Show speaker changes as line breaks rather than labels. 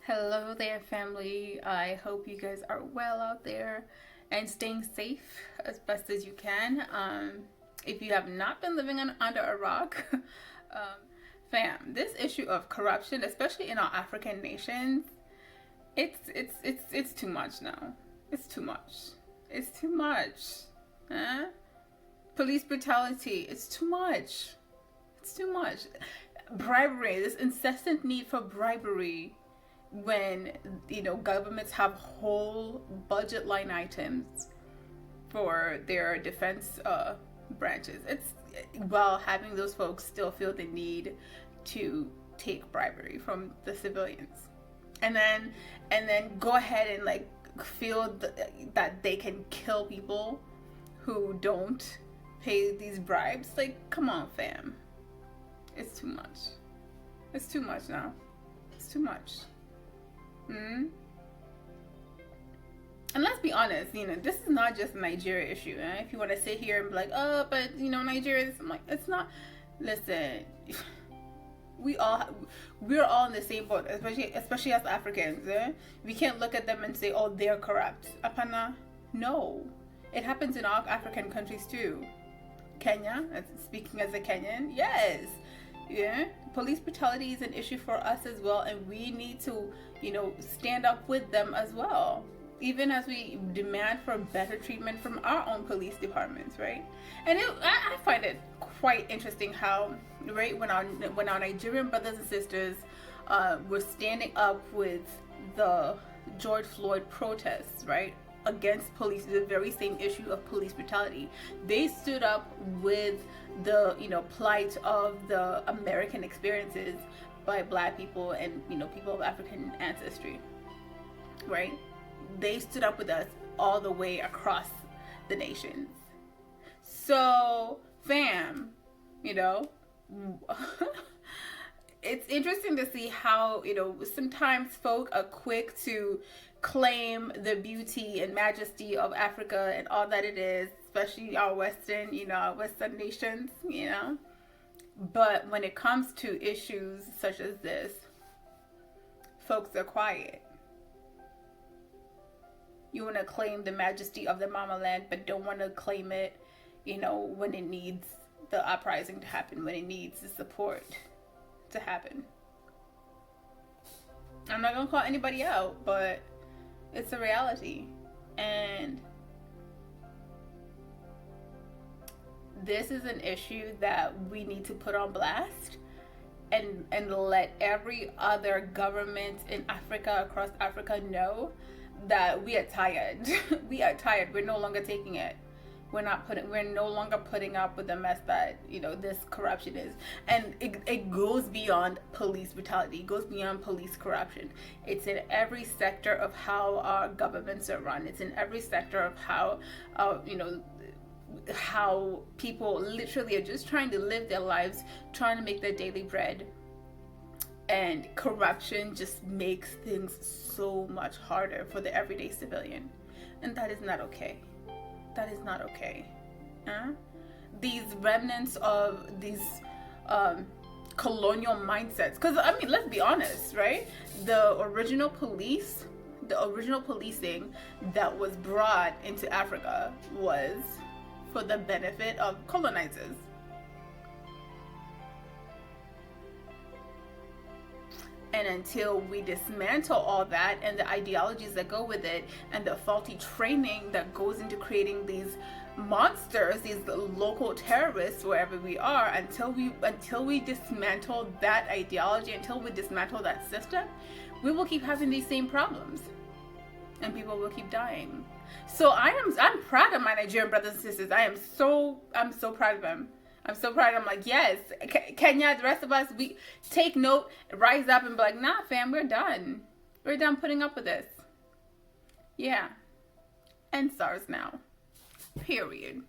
Hello there, family. I hope you guys are well out there and staying safe as best as you can. If you have not been living under a rock, this issue of corruption, especially in our African nations, it's too much now. It's too much. It's too much. Huh? Police brutality. It's too much. It's too much. Bribery. This incessant need for bribery when governments have whole budget line items for their defense branches. It's while having those folks still feel the need to take bribery from the civilians, and then go ahead and feel that they can kill people who don't pay these bribes. Like, come on, fam. It's too much. It's too much now. It's too much. And let's be honest, this is not just a Nigeria issue. If you want to sit here and be like, oh, but Nigeria, I'm like, it's not. Listen, we're all in the same boat, especially as Africans. We can't look at them and say, oh, they're corrupt. Apana, no, it happens in all African countries too. Kenya, speaking as a Kenyan, yes. Yeah, police brutality is an issue for us as well, and we need to, stand up with them as well, even as we demand for better treatment from our own police departments, right? And I find it quite interesting how, right, when our Nigerian brothers and sisters were standing up with the George Floyd protests, right, against police, the very same issue of police brutality, they stood up with the plight of the American experiences by Black people and people of African ancestry, right? They stood up with us all the way across the nations. So fam, it's interesting to see how sometimes folk are quick to claim the beauty and majesty of Africa and all that it is, especially our Western nations, But when it comes to issues such as this, folks are quiet. You want to claim the majesty of the mama land, but don't want to claim it, when it needs the uprising to happen, when it needs the support to happen. I'm not going to call anybody out, but it's a reality. And this is an issue that we need to put on blast and let every other government in Africa, across Africa, know that we are tired. We are tired. We're no longer taking it. We're no longer putting up with the mess that this corruption is. And it goes beyond police brutality. It goes beyond police corruption. It's in every sector of how our governments are run. It's in every sector of how how people literally are just trying to live their lives, trying to make their daily bread. And corruption just makes things so much harder for the everyday civilian. And that is not okay. That is not okay. These remnants of these colonial mindsets. Because, let's be honest, right? The original policing that was brought into Africa was for the benefit of colonizers. And until we dismantle all that and the ideologies that go with it and the faulty training that goes into creating these monsters, these local terrorists wherever we are, until we dismantle that ideology, until we dismantle that system, we will keep having these same problems. And people will keep dying. So I'm proud of my Nigerian brothers and sisters. I'm so proud of them. I'm so proud. I'm like, yes, Kenya, the rest of us, we take note, rise up and be like, nah, fam, we're done. We're done putting up with this. Yeah. And SARS now. Period.